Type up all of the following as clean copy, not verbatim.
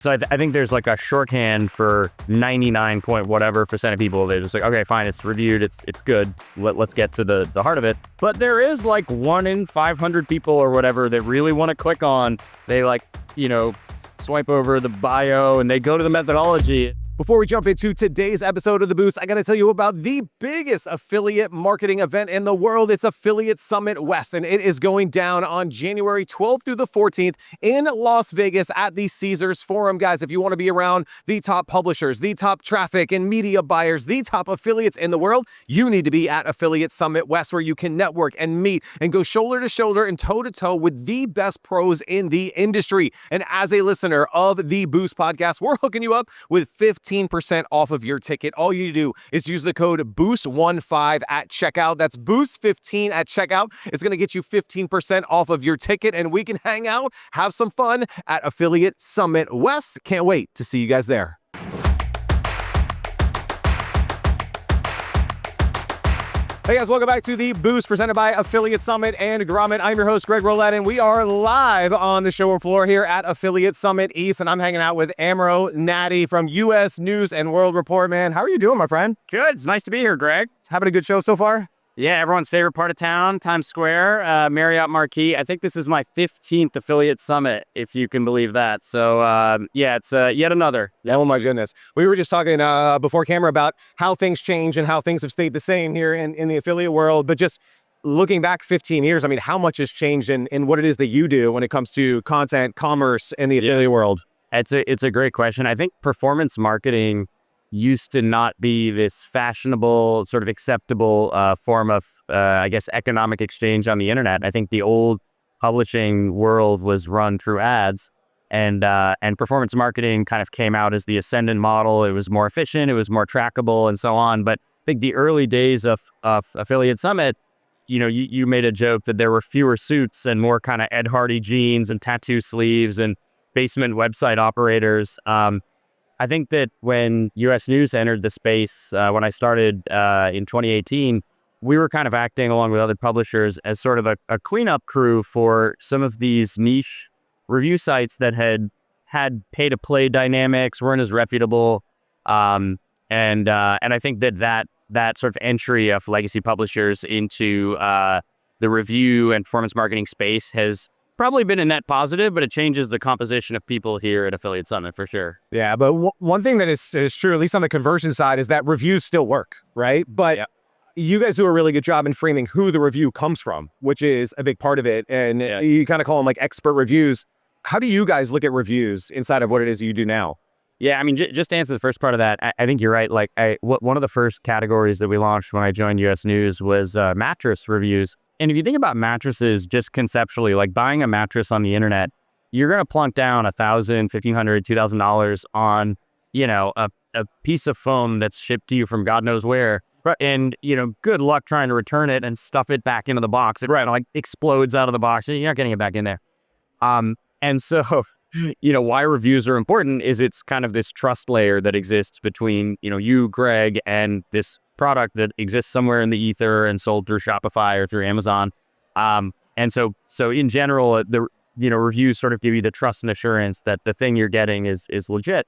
So I think there's like a shorthand for 99 point whatever percent of people. They're just like, okay, fine, it's reviewed, it's good. Let's get to the heart of it. But there is like 1 in 500 people or whatever that really want to click on. They like, swipe over the bio and they go to the methodology. Before we jump into today's episode of The Boost, I got to tell you about the biggest affiliate marketing event in the world. It's Affiliate Summit West, and it is going down on January 12th through the 14th in Las Vegas at the Caesars Forum. Guys, if you want to be around the top publishers, the top traffic and media buyers, the top affiliates in the world, you need to be at Affiliate Summit West, where you can network and meet and go shoulder to shoulder and toe to toe with the best pros in the industry. And as a listener of the Boost podcast, we're hooking you up with 15% off of your ticket. All you need to do is use the code BOOST15 at checkout. That's BOOST15 at checkout. It's going to get you 15% off of your ticket, and we can hang out, have some fun at Affiliate Summit West. Can't wait to see you guys there. Hey guys, welcome back to The Boost presented by Affiliate Summit and Grommet. I'm your host, Greg Rollett, and we are live on the showroom floor here at Affiliate Summit East, and I'm hanging out with Amro Naddy from US News and World Report. Man, how are you doing, my friend? Good. It's nice to be here, Greg. Having a good show so far? Yeah, everyone's favorite part of town, Times Square, Marriott Marquis. I think this is my 15th affiliate summit, if you can believe that. So, yeah, it's yet another. Oh, my goodness. We were just talking before camera about how things change and how things have stayed the same here in the affiliate world. But just looking back 15 years, I mean, how much has changed in what it is that you do when it comes to content, commerce, and the affiliate world? It's a great question. I think performance marketing used to not be this fashionable, sort of acceptable form of, I guess, economic exchange on the internet. I think the old publishing world was run through ads, and performance marketing kind of came out as the ascendant model. It was more efficient, it was more trackable, and so on. But I think the early days of Affiliate Summit, you made a joke that there were fewer suits and more kind of Ed Hardy jeans and tattoo sleeves and basement website operators. I think that when US News entered the space, when I started in 2018, we were kind of acting along with other publishers as sort of a cleanup crew for some of these niche review sites that had pay-to-play dynamics, weren't as reputable. And I think that sort of entry of legacy publishers into the review and performance marketing space has probably been a net positive, but it changes the composition of people here at Affiliate Summit for sure. Yeah, but one thing that is true, at least on the conversion side, is that reviews still work, right? But you guys do a really good job in framing who the review comes from, which is a big part of it. And you kind of call them like expert reviews. How do you guys look at reviews inside of what it is you do now? Yeah, I mean, just to answer the first part of that, I think you're right. Like, one of the first categories that we launched when I joined US News was mattress reviews. And if you think about mattresses just conceptually, like buying a mattress on the internet, you're going to plunk down $1,000, $1,500, $2,000 on, a piece of foam that's shipped to you from God knows where. And, good luck trying to return it and stuff it back into the box. It like explodes out of the box. You're not getting it back in there. And so, why reviews are important is it's kind of this trust layer that exists between, you, Greg, and this product that exists somewhere in the ether and sold through Shopify or through Amazon. And so in general, the reviews sort of give you the trust and assurance that the thing you're getting is legit.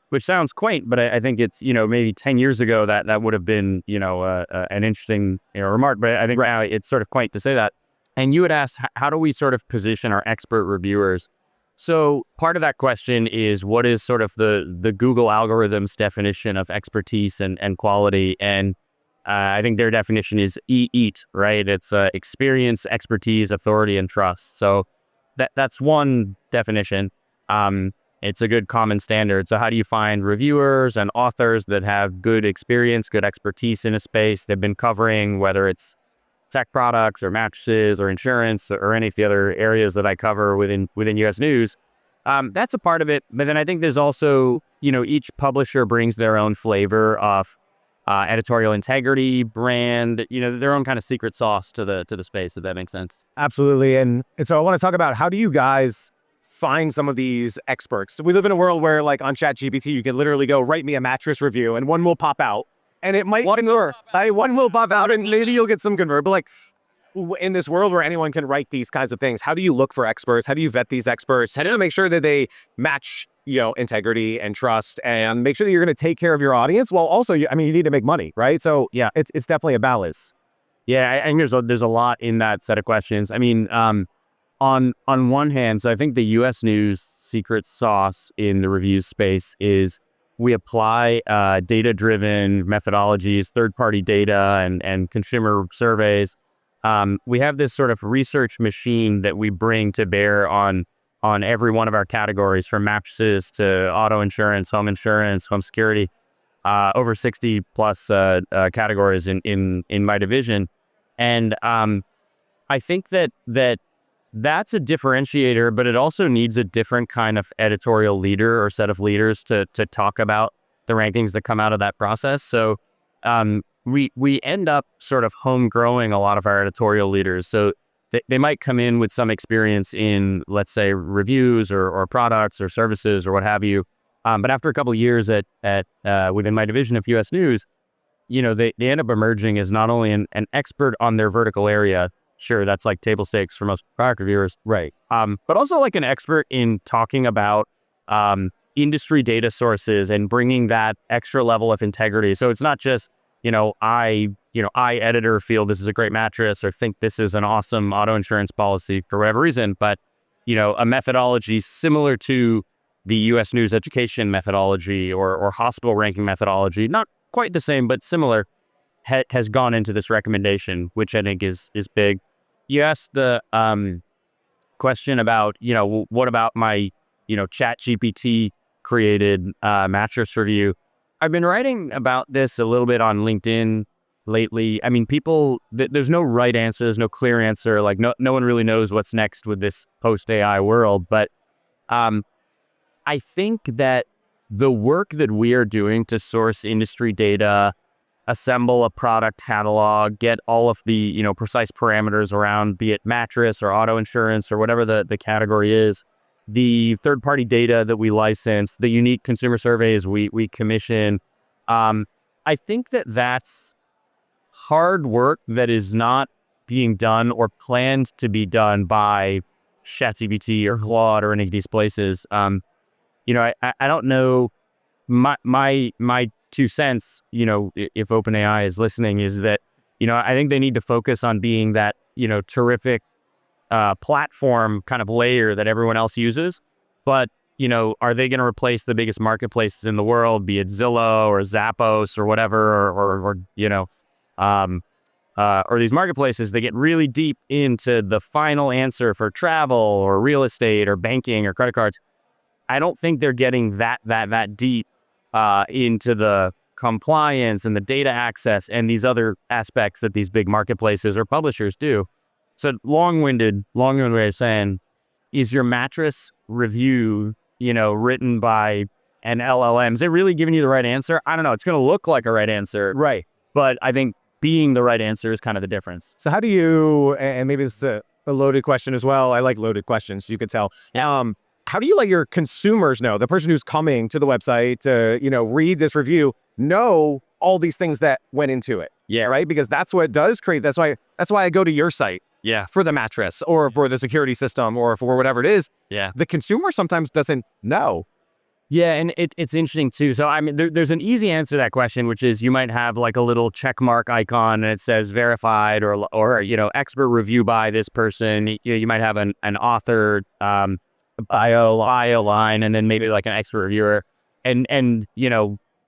Which sounds quaint, but I think it's, maybe 10 years ago that would have been, an interesting remark. But I think right now it's sort of quaint to say that. And you had asked, how do we sort of position our expert reviewers? So part of that question is, what is sort of the Google algorithm's definition of expertise and quality? And I think their definition is EAT, right? It's experience, expertise, authority, and trust. So that's one definition. It's a good common standard. So how do you find reviewers and authors that have good experience, good expertise in a space they've been covering, whether it's tech products or mattresses or insurance or any of the other areas that I cover within US News? That's a part of it. But then I think there's also, each publisher brings their own flavor of editorial integrity, brand, their own kind of secret sauce to the space, if that makes sense. Absolutely. And so I want to talk about, how do you guys find some of these experts? So we live in a world where, like, on ChatGPT, you can literally go, write me a mattress review, and one will pop out. And it might one will pop out and maybe you'll get some convert. But like, in this world where anyone can write these kinds of things, how do you look for experts? How do you vet these experts? How do you make sure that they match integrity and trust, and make sure that you're going to take care of your audience while also, you need to make money, right? So Yeah. it's definitely a balance. Yeah, I think there's a lot in that set of questions. I mean, on one hand, so I think the U.S. News secret sauce in the reviews space is we apply data-driven methodologies, third-party data, and consumer surveys. We have this sort of research machine that we bring to bear on every one of our categories, from mattresses to auto insurance, home security, over 60 plus categories in my division. And I think that's a differentiator, but it also needs a different kind of editorial leader or set of leaders to talk about the rankings that come out of that process. So we end up sort of home growing a lot of our editorial leaders. So they might come in with some experience in, let's say, reviews or products or services or what have you. But after a couple of years at within my division of U.S. News, they end up emerging as not only an expert on their vertical area. Sure, that's like table stakes for most product reviewers. Right. But also like an expert in talking about industry data sources and bringing that extra level of integrity. So it's not just, I editor feel this is a great mattress or think this is an awesome auto insurance policy for whatever reason, but, a methodology similar to the U.S. News education methodology or hospital ranking methodology, not quite the same, but similar, has gone into this recommendation, which I think is big. You asked the question about, what about my, Chat GPT created mattress review. I've been writing about this a little bit on LinkedIn lately. I mean, there's no right answer, there's no clear answer. Like no one really knows what's next with this post AI world. But I think that the work that we are doing to source industry data, assemble a product catalog, get all of the, precise parameters around, be it mattress or auto insurance or whatever the category is, the third-party data that we license, the unique consumer surveys we commission. I think that's hard work that is not being done or planned to be done by ChatGPT or Claude or any of these places. I don't know. My 2 cents, if OpenAI is listening, is that, I think they need to focus on being that, terrific platform kind of layer that everyone else uses. But, are they going to replace the biggest marketplaces in the world, be it Zillow or Zappos or whatever, or these marketplaces that get really deep into the final answer for travel or real estate or banking or credit cards? I don't think they're getting that deep into the compliance and the data access and these other aspects that these big marketplaces or publishers do. So long-winded way of saying, is your mattress review, written by an LLM, is it really giving you the right answer? I don't know. It's going to look like a right answer. Right. But I think being the right answer is kind of the difference. So how do you, and maybe this is a loaded question as well. I like loaded questions, you could tell. How do you let your consumers know, the person who's coming to the website to, read this review, know all these things that went into it? Yeah. Right. Because that's what does create. That's why I go to your site. Yeah. For the mattress or for the security system or for whatever it is. Yeah. The consumer sometimes doesn't know. Yeah. And it's interesting too. So, I mean, there's an easy answer to that question, which is you might have like a little check mark icon and it says verified or expert review by this person. You might have an author, bio line, and then maybe like an expert reviewer, and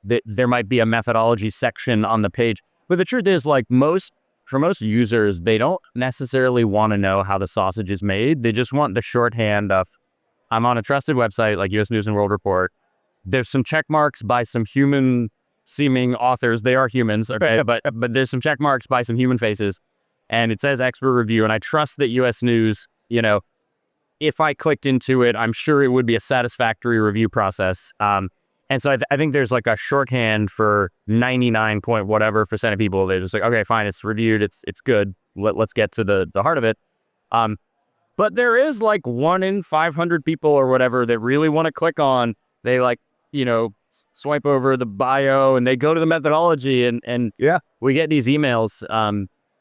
there might be a methodology section on the page. But the truth is, like for most users, they don't necessarily want to know how the sausage is made. They just want the shorthand of, I'm on a trusted website like U.S. News and World Report. There's some check marks by some human seeming authors. They are humans, okay, but there's some check marks by some human faces, and it says expert review. And I trust that U.S. News, if I clicked into it, I'm sure it would be a satisfactory review process. And so I think there's like a shorthand for 99 point whatever % of people. They're just like, okay, fine, it's reviewed, it's good. Let's get to the heart of it. But there is like 1 in 500 people or whatever that really want to click on. They swipe over the bio and they go to the methodology and yeah, we get these emails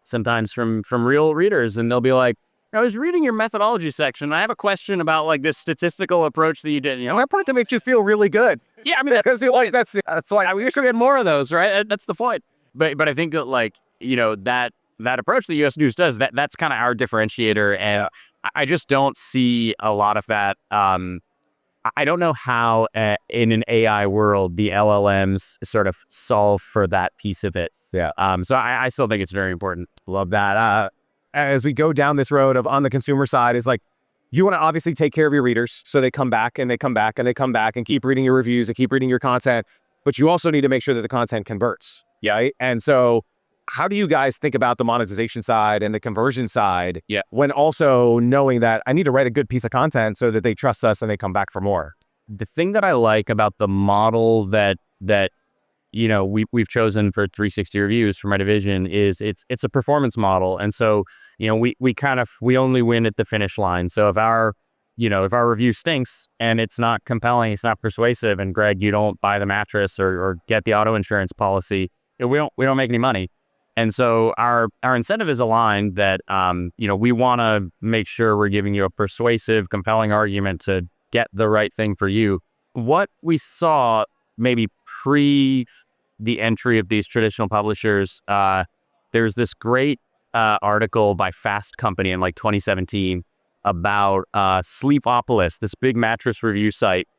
sometimes from real readers, and they'll be like, I was reading your methodology section. I have a question about like this statistical approach that you did. You know, That part to make you feel really good. yeah, I mean, Because you're like, that's like, we wish we had more of those, right? That's the point. But I think that like that approach that U.S. News does, that's kind of our differentiator, and I just don't see a lot of that. I don't know how in an AI world the LLMs sort of solve for that piece of it. Yeah. So I still think it's very important. Love that. As we go down this road of on the consumer side is like, you want to obviously take care of your readers so they come back and they come back and they come back and keep reading your reviews and keep reading your content. But you also need to make sure that the content converts. Yeah. Right? And so how do you guys think about the monetization side and the conversion side? Yeah. When also knowing that I need to write a good piece of content so that they trust us and they come back for more? The thing that I like about the model that we've chosen for 360 reviews for my division is it's a performance model, and so we only win at the finish line. So if our review stinks and it's not compelling, it's not persuasive, and Greg, you don't buy the mattress or get the auto insurance policy, we don't make any money. And so our incentive is aligned that we want to make sure we're giving you a persuasive, compelling argument to get the right thing for you. What we saw maybe pre the entry of these traditional publishers, there's this great article by Fast Company in like 2017 about Sleepopolis, this big mattress review site,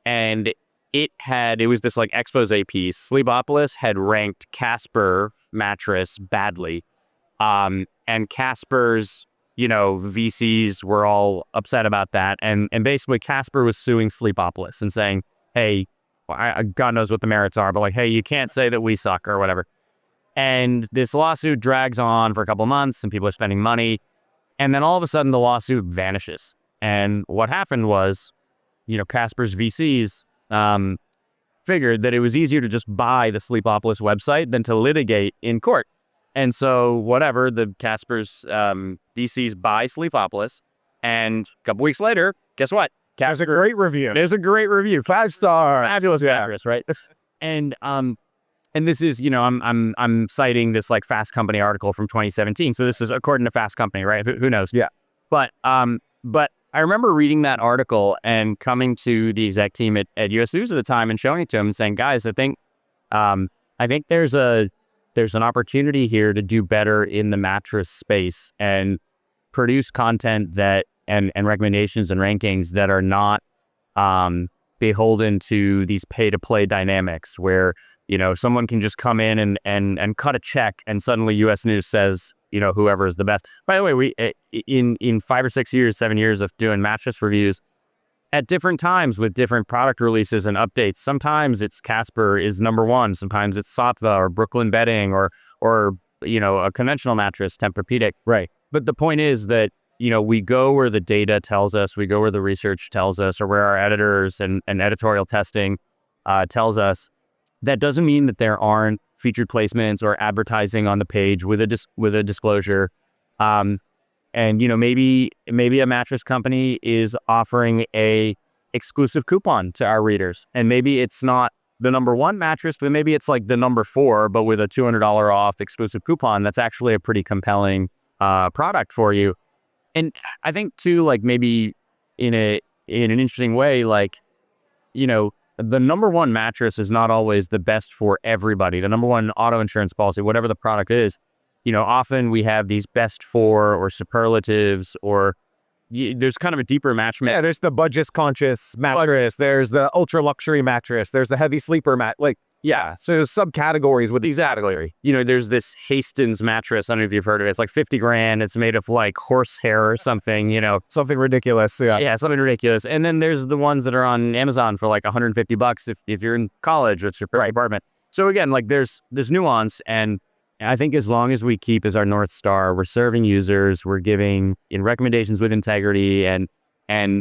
and it was this like expose piece. Sleepopolis had ranked Casper mattress badly, and Casper's VCs were all upset about that, and basically Casper was suing Sleepopolis and saying, hey, God knows what the merits are, but like, hey, you can't say that we suck or whatever. And this lawsuit drags on for a couple months and people are spending money. And then all of a sudden the lawsuit vanishes. And what happened was, Casper's VCs figured that it was easier to just buy the Sleepopolis website than to litigate in court. And so the Casper's VCs buy Sleepopolis. And a couple weeks later, guess what? There's a great review. 5-star. Fabulous mattress, right? And this is, I'm citing this like Fast Company article from 2017. So this is according to Fast Company, right? Who knows? Yeah. But I remember reading that article and coming to the exec team at US News at the time and showing it to them and saying, guys, I think there's an opportunity here to do better in the mattress space and produce content that and recommendations and rankings that are not beholden to these pay-to-play dynamics where, someone can just come in and cut a check and suddenly US News says, whoever is the best. By the way, we in 5 or 6 years, 7 years of doing mattress reviews, at different times with different product releases and updates, sometimes it's Casper is number one, sometimes it's Sattva or Brooklyn Bedding or a conventional mattress, Tempur-Pedic. Right. But the point is that we go where the data tells us, we go where the research tells us, or where our editors and editorial testing tells us. That doesn't mean that there aren't featured placements or advertising on the page with a disclosure. And maybe a mattress company is offering a exclusive coupon to our readers, and maybe it's not the number one mattress, but maybe it's like the number 4, but with a $200 off exclusive coupon. That's actually a pretty compelling product for you. And I think too, like maybe in an interesting way, like, the number one mattress is not always the best for everybody. The number one auto insurance policy, whatever the product is, often we have these best for or superlatives, or there's kind of a deeper match. Yeah, there's the budget conscious mattress. There's the ultra luxury mattress. There's the heavy sleeper Yeah, so there's subcategories with each category. There's this Hastings mattress. I don't know if you've heard of it. It's like $50,000. It's made of like horsehair or something, Something ridiculous. Yeah, something ridiculous. And then there's the ones that are on Amazon for like $150 if you're in college, it's your first apartment. So again, like there's nuance. And I think as long as we keep as our North Star, we're serving users, we're giving in recommendations with integrity, and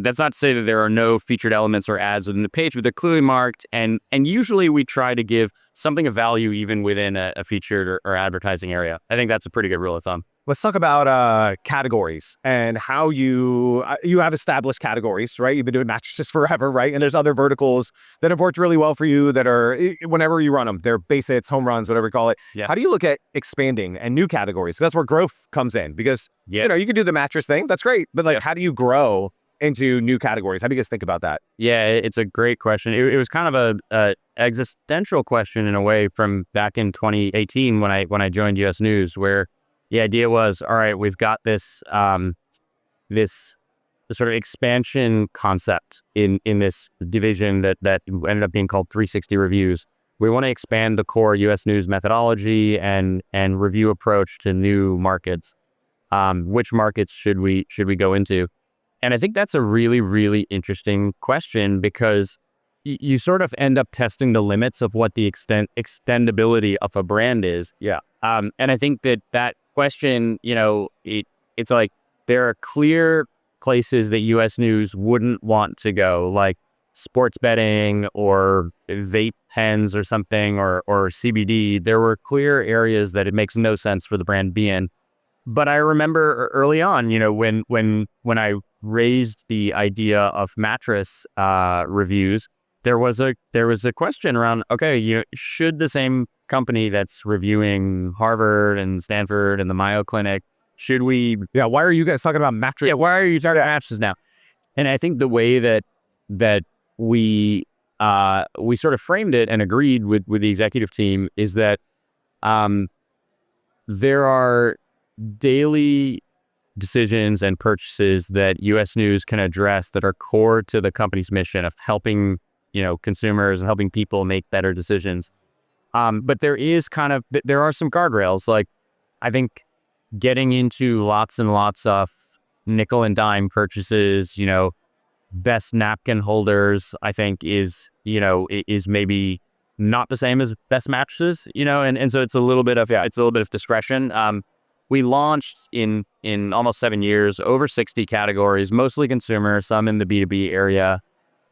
that's not to say that there are no featured elements or ads within the page, but they're clearly marked. And usually we try to give something of value even within a featured or advertising area. I think that's a pretty good rule of thumb. Let's talk about categories and how you have established categories, right? You've been doing mattresses forever, right? And there's other verticals that have worked really well for you that are whenever you run them, they're base hits, home runs, whatever you call it. Yeah. How do you look at expanding and new categories? That's where growth comes in because you can do the mattress thing, that's great, but like how do you grow into new categories? How do you guys think about that? Yeah, it's a great question. It was kind of a existential question in a way from back in 2018 when I joined US News, where the idea was, all right, we've got this this sort of expansion concept in this division that ended up being called 360 Reviews. We want to expand the core US News methodology and review approach to new markets. Which markets should we go into? And I think that's a really, really interesting question because you sort of end up testing the limits of what the extendability of a brand is. Yeah. And I think that question, it's like there are clear places that US News wouldn't want to go, like sports betting or vape pens or something or CBD. There were clear areas that it makes no sense for the brand to be in. But I remember early on, when I raised the idea of mattress reviews, there was a question around, okay, should the same company that's reviewing Harvard and Stanford and the Mayo Clinic, should we? Yeah. Why are you guys talking about mattress? Yeah, why are you talking about mattresses now? And I think the way that we sort of framed it and agreed with the executive team is that there are daily decisions and purchases that US News can address that are core to the company's mission of helping consumers and helping people make better decisions. But there are some guardrails. Like I think getting into lots and lots of nickel and dime purchases, best napkin holders, I think is maybe not the same as best mattresses, and so it's a little bit of discretion. We launched in almost 7 years, over 60 categories, mostly consumer, some in the B2B area.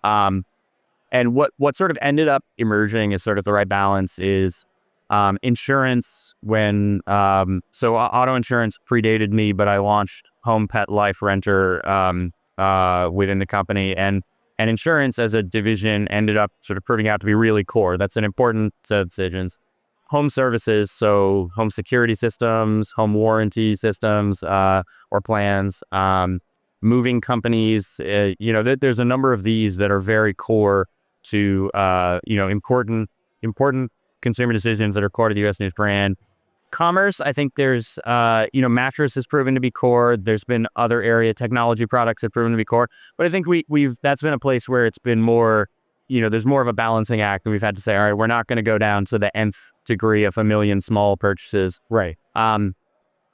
And what sort of ended up emerging as sort of the right balance is insurance. So auto insurance predated me, but I launched Home Pet Life Renter within the company, and insurance as a division ended up sort of proving out to be really core. That's an important set of decisions. Home services, so home security systems, home warranty systems or plans, moving companies. There's a number of these that are very core to important consumer decisions that are core to the US News brand. Commerce, I think there's mattress has proven to be core. There's been other area technology products have proven to be core, but I think that's been a place where it's been more. There's more of a balancing act, and we've had to say, all right, we're not going to go down to the nth degree of 1 million small purchases. Right. And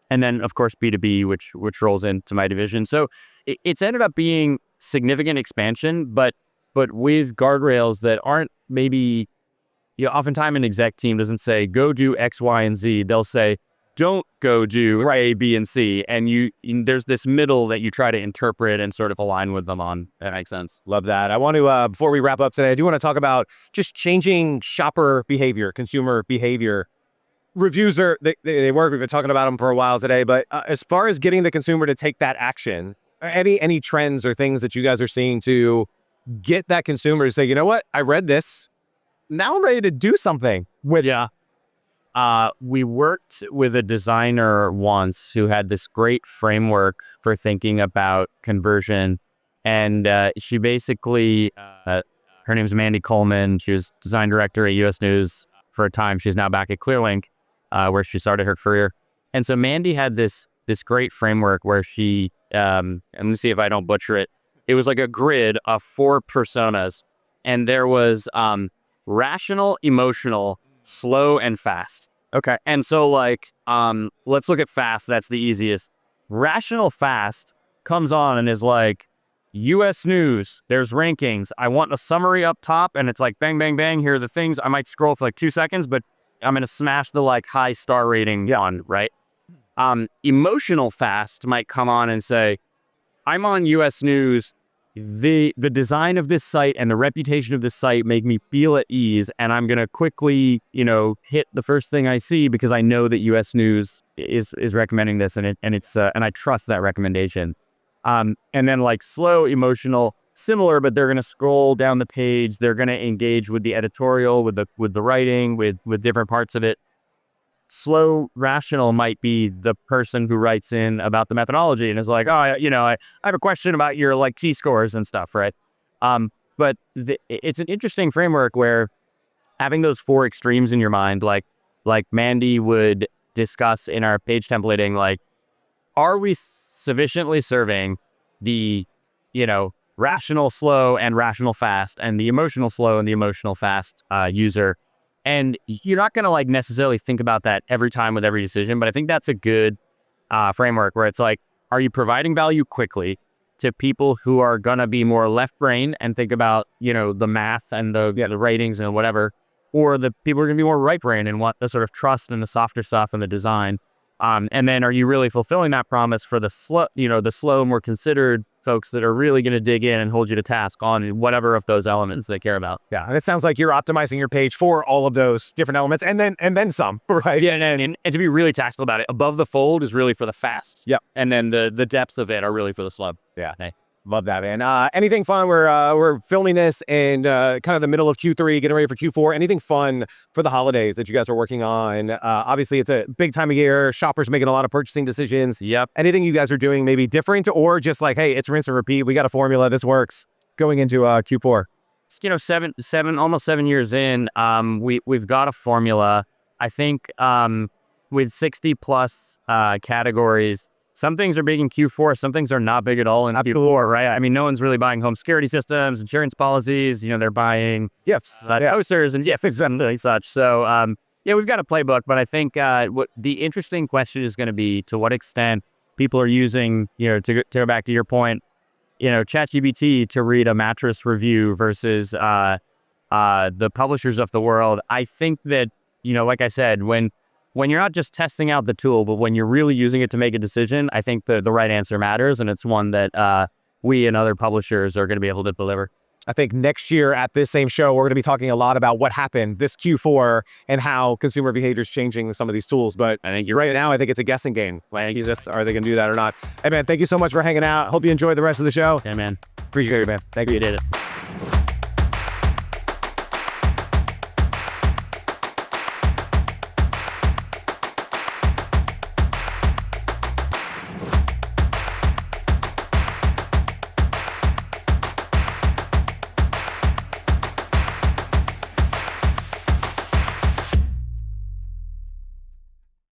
then, of course, B2B, which rolls into my division. So it's ended up being significant expansion, but with guardrails that aren't maybe, oftentimes an exec team doesn't say, go do X, Y, and Z. They'll say, don't go do A, B, and C. And there's this middle that you try to interpret and sort of align with them on. That makes sense. Love that. I want to, before we wrap up today, I do want to talk about just changing shopper behavior, consumer behavior. Reviews they work. We've been talking about them for a while today, but as far as getting the consumer to take that action, any trends or things that you guys are seeing to get that consumer to say, you know what, I read this, now I'm ready to do something with. Yeah. We worked with a designer once who had this great framework for thinking about conversion. And she basically, her name is Mandy Coleman. She was design director at US News for a time. She's now back at ClearLink, where she started her career. And so Mandy had this great framework where she, and let me see if I don't butcher it. It was like a grid of 4 personas. And there was rational, emotional, slow, and fast. Okay. And so let's look at fast. That's the easiest. Rational fast comes on and is like, US News, there's rankings. I want a summary up top, and it's like bang, bang, bang. Here are the things. I might scroll for like 2 seconds, but I'm going to smash the high star rating one, right? Emotional fast might come on and say, I'm on US News. The design of this site and the reputation of this site make me feel at ease, and I'm going to quickly, hit the first thing I see because I know that US News is recommending this, and it's and I trust that recommendation. And then like slow, emotional, similar, but they're going to scroll down the page. They're going to engage with the editorial, with the writing, with different parts of it. Slow, rational might be the person who writes in about the methodology and is like, oh, I have a question about your like T-scores and stuff, right? But it's an interesting framework where having those four extremes in your mind, like Mandy would discuss in our page templating, like, are we sufficiently serving the, rational slow and rational fast, and the emotional slow and the emotional fast user? And you're not going to like necessarily think about that every time with every decision, but I think that's a good framework where it's like, are you providing value quickly to people who are going to be more left brain and think about, the math and the ratings and whatever, or the people who are going to be more right brain and want the sort of trust and the softer stuff and the design. And then are you really fulfilling that promise for the slow, more considered folks that are really going to dig in and hold you to task on whatever of those elements they care about? Yeah, and it sounds like you're optimizing your page for all of those different elements, and then some, right? Yeah, and to be really tactful about it, above the fold is really for the fast. Yep. And then the depths of it are really for the slow. Yeah. Hey. Love that, man. Anything fun? We're filming this in kind of the middle of Q3, getting ready for Q4. Anything fun for the holidays that you guys are working on? Obviously, it's a big time of year. Shoppers making a lot of purchasing decisions. Yep. Anything you guys are doing maybe different, or just like, hey, it's rinse and repeat. We got a formula. This works going into Q4. Almost 7 years in, we've got a formula. I think with 60 plus categories. Some things are big in Q4. Some things are not big at all in Q4, right? I mean, no one's really buying home security systems, insurance policies. They're buying gifts, posters and gifts and such. So, we've got a playbook. But I think what the interesting question is going to be, to what extent people are using, to go back to your point, ChatGPT to read a mattress review versus the publishers of the world. I think that, like I said, when you're not just testing out the tool, but when you're really using it to make a decision, I think the right answer matters. And it's one that we and other publishers are going to be able to deliver. I think next year at this same show, we're going to be talking a lot about what happened this Q4 and how consumer behavior is changing with some of these tools. But I think right now, I think it's a guessing game. Like, are they going to do that or not? Hey, man, thank you so much for hanging out. Hope you enjoyed the rest of the show. Yeah, man. Appreciate it, man. Thank you. You did it.